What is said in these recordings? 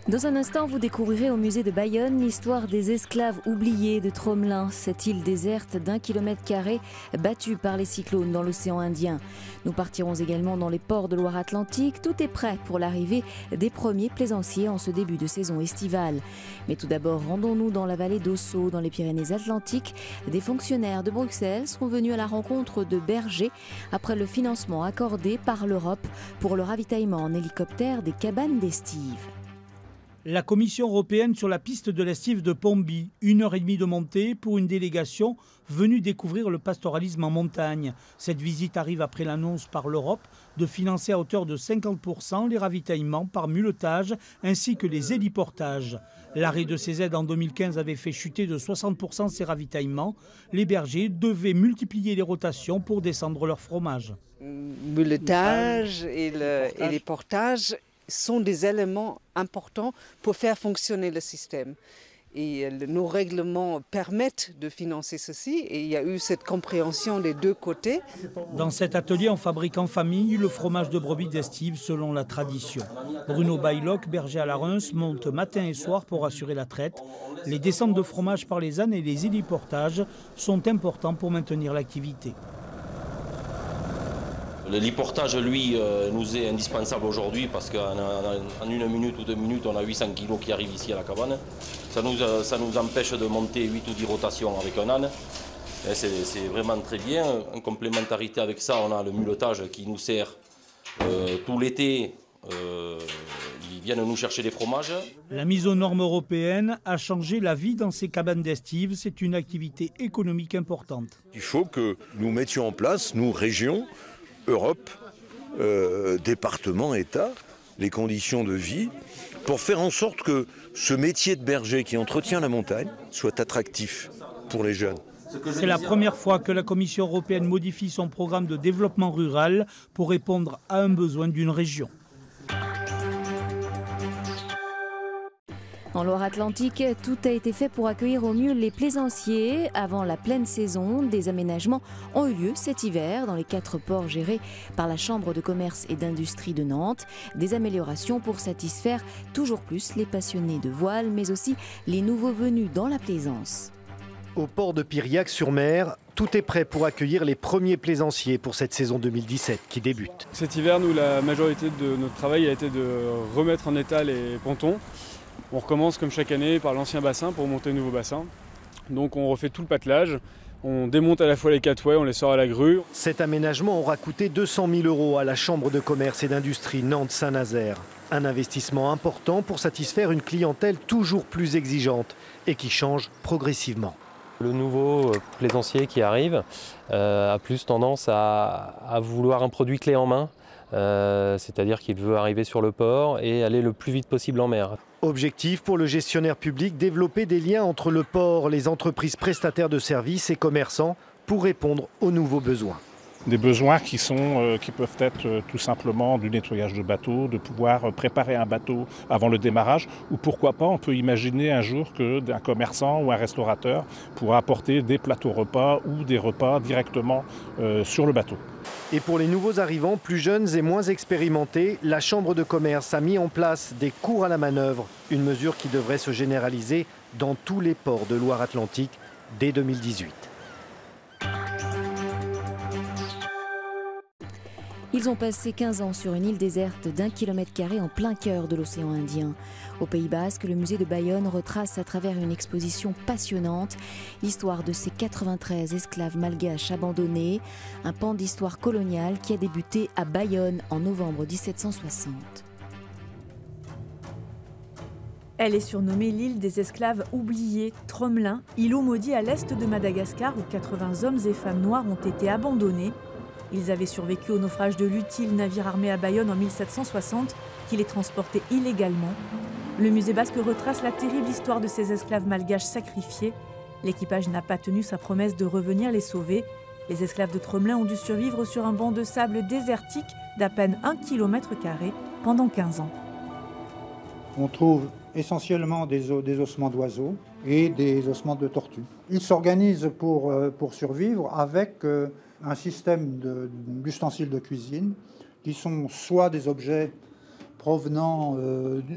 Dans un instant, vous découvrirez au musée de Bayonne l'histoire des esclaves oubliés de Tromelin, cette île déserte d'1 km² battue par les cyclones dans l'océan Indien. Nous partirons également dans les ports de Loire-Atlantique. Tout est prêt pour l'arrivée des premiers plaisanciers en ce début de saison estivale. Mais tout d'abord, rendons-nous dans la vallée d'Ossau, dans les Pyrénées-Atlantiques. Des fonctionnaires de Bruxelles sont venus à la rencontre de bergers après le financement accordé par l'Europe pour le ravitaillement en hélicoptère des cabanes d'estive. La Commission européenne sur la piste de l'estive de Pomby, 1h30 de montée pour une délégation venue découvrir le pastoralisme en montagne. Cette visite arrive après l'annonce par l'Europe de financer à hauteur de 50% les ravitaillements par mulletage ainsi que les héliportages. L'arrêt de ces aides en 2015 avait fait chuter de 60% ces ravitaillements. Les bergers devaient multiplier les rotations pour descendre leur fromage. Mulletage et les portages sont des éléments importants pour faire fonctionner le système. Et nos règlements permettent de financer ceci et il y a eu cette compréhension des deux côtés. Dans cet atelier, on fabrique en famille le fromage de brebis d'estive selon la tradition. Bruno Baylock, berger à la Reims, monte matin et soir pour assurer la traite. Les descentes de fromage par les ânes et les héliportages sont importants pour maintenir l'activité. L'héliportage, lui, nous est indispensable aujourd'hui parce qu'en 1 minute ou 2 minutes, on a 800 kilos qui arrivent ici à la cabane. Ça nous empêche de monter 8 ou 10 rotations avec un âne. C'est vraiment très bien. En complémentarité avec ça, on a le mulletage qui nous sert tout l'été. Ils viennent nous chercher des fromages. La mise aux normes européennes a changé la vie dans ces cabanes d'estive. C'est une activité économique importante. Il faut que nous mettions en place, nous, régions, Europe, département, État, les conditions de vie pour faire en sorte que ce métier de berger qui entretient la montagne soit attractif pour les jeunes. C'est la première fois que la Commission européenne modifie son programme de développement rural pour répondre à un besoin d'une région. En Loire-Atlantique, tout a été fait pour accueillir au mieux les plaisanciers. Avant la pleine saison, des aménagements ont eu lieu cet hiver dans les 4 ports gérés par la Chambre de commerce et d'industrie de Nantes. Des améliorations pour satisfaire toujours plus les passionnés de voile, mais aussi les nouveaux venus dans la plaisance. Au port de Piriac-sur-Mer, tout est prêt pour accueillir les premiers plaisanciers pour cette saison 2017 qui débute. Cet hiver, nous, la majorité de notre travail a été de remettre en état les pontons. On recommence comme chaque année par l'ancien bassin pour monter le nouveau bassin. Donc on refait tout le patelage, on démonte à la fois les catways, on les sort à la grue. Cet aménagement aura coûté 200 000 € à la Chambre de commerce et d'industrie Nantes-Saint-Nazaire. Un investissement important pour satisfaire une clientèle toujours plus exigeante et qui change progressivement. Le nouveau plaisancier qui arrive a plus tendance à vouloir un produit clé en main. C'est-à-dire qu'il veut arriver sur le port et aller le plus vite possible en mer. Objectif pour le gestionnaire public, développer des liens entre le port, les entreprises prestataires de services et commerçants pour répondre aux nouveaux besoins. Des besoins qui peuvent être tout simplement du nettoyage de bateau, de pouvoir préparer un bateau avant le démarrage, ou pourquoi pas, on peut imaginer un jour qu'un commerçant ou un restaurateur pourra apporter des plateaux repas ou des repas directement sur le bateau. Et pour les nouveaux arrivants, plus jeunes et moins expérimentés, la Chambre de commerce a mis en place des cours à la manœuvre, une mesure qui devrait se généraliser dans tous les ports de Loire-Atlantique dès 2018. Ils ont passé 15 ans sur une île déserte d'1 km² en plein cœur de l'océan Indien. Au Pays Basque, le musée de Bayonne retrace à travers une exposition passionnante l'histoire de ces 93 esclaves malgaches abandonnés, un pan d'histoire coloniale qui a débuté à Bayonne en novembre 1760. Elle est surnommée l'île des esclaves oubliés, Tromelin, îlot maudit à l'est de Madagascar où 80 hommes et femmes noirs ont été abandonnés. Ils avaient survécu au naufrage de l'utile navire armé à Bayonne en 1760, qui les transportait illégalement. Le musée basque retrace la terrible histoire de ces esclaves malgaches sacrifiés. L'équipage n'a pas tenu sa promesse de revenir les sauver. Les esclaves de Tromelin ont dû survivre sur un banc de sable désertique d'à peine 1 km² pendant 15 ans. On trouve essentiellement des ossements d'oiseaux et des ossements de tortues. Ils s'organisent pour survivre avec un système d'ustensiles de cuisine qui sont soit des objets provenant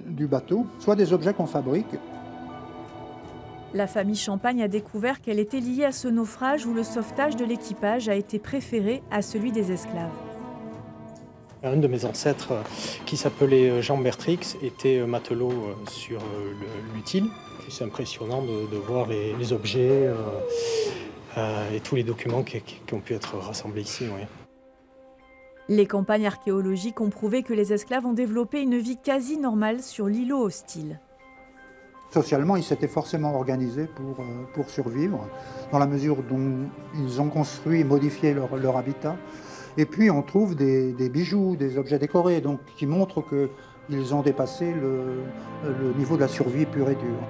du bateau, soit des objets qu'on fabrique. La famille Champagne a découvert qu'elle était liée à ce naufrage où le sauvetage de l'équipage a été préféré à celui des esclaves. Un de mes ancêtres, qui s'appelait Jean Bertrix, était matelot sur l'Utile. C'est impressionnant de voir les objets et tous les documents qui ont pu être rassemblés ici. Oui. Les campagnes archéologiques ont prouvé que les esclaves ont développé une vie quasi normale sur l'îlot hostile. Socialement, ils s'étaient forcément organisés pour survivre, dans la mesure dont ils ont construit et modifié leur habitat. Et puis on trouve des bijoux, des objets décorés, donc, qui montrent qu'ils ont dépassé le niveau de la survie pure et dure.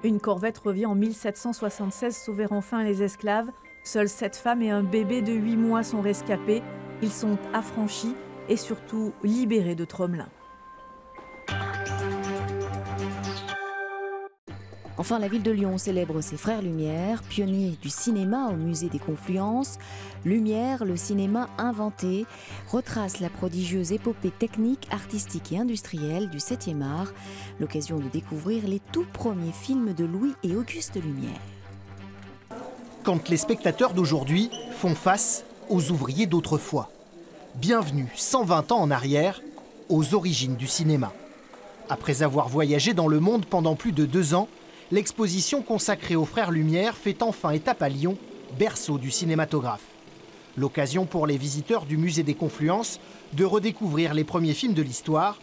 Une corvette revient en 1776 sauver enfin les esclaves. Seules 7 femmes et un bébé de 8 mois sont rescapés. Ils sont affranchis et surtout libérés de Tromelin. Enfin, la ville de Lyon célèbre ses frères Lumière, pionniers du cinéma au musée des Confluences. Lumière, le cinéma inventé, retrace la prodigieuse épopée technique, artistique et industrielle du 7e art. L'occasion de découvrir les tout premiers films de Louis et Auguste Lumière. Quand les spectateurs d'aujourd'hui font face aux ouvriers d'autrefois. Bienvenue 120 ans en arrière, aux origines du cinéma. Après avoir voyagé dans le monde pendant plus de 2 ans, l'exposition consacrée aux frères Lumière fait enfin étape à Lyon, berceau du cinématographe. L'occasion pour les visiteurs du musée des Confluences de redécouvrir les premiers films de l'histoire,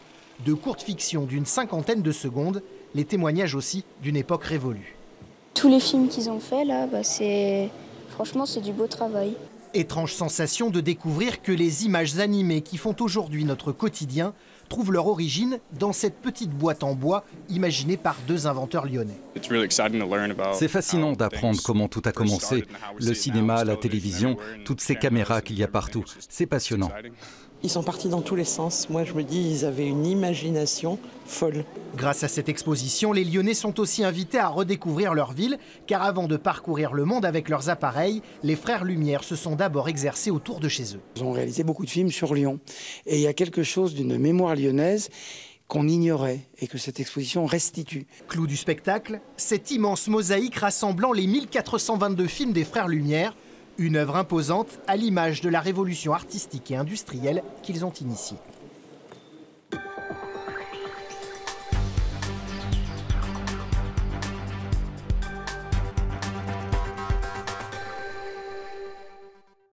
de courtes fictions d'une 50aine de secondes, les témoignages aussi d'une époque révolue. Tous les films qu'ils ont faits là, franchement c'est du beau travail. Étrange sensation de découvrir que les images animées qui font aujourd'hui notre quotidien trouvent leur origine dans cette petite boîte en bois imaginée par 2 inventeurs lyonnais. C'est fascinant d'apprendre comment tout a commencé. Le cinéma, la télévision, toutes ces caméras qu'il y a partout. C'est passionnant. Ils sont partis dans tous les sens. Moi, je me dis, ils avaient une imagination folle. Grâce à cette exposition, les Lyonnais sont aussi invités à redécouvrir leur ville, car avant de parcourir le monde avec leurs appareils, les frères Lumière se sont d'abord exercés autour de chez eux. Ils ont réalisé beaucoup de films sur Lyon. Et il y a quelque chose d'une mémoire lyonnaise qu'on ignorait et que cette exposition restitue. Clou du spectacle, cette immense mosaïque rassemblant les 1422 films des frères Lumière, une œuvre imposante à l'image de la révolution artistique et industrielle qu'ils ont initiée.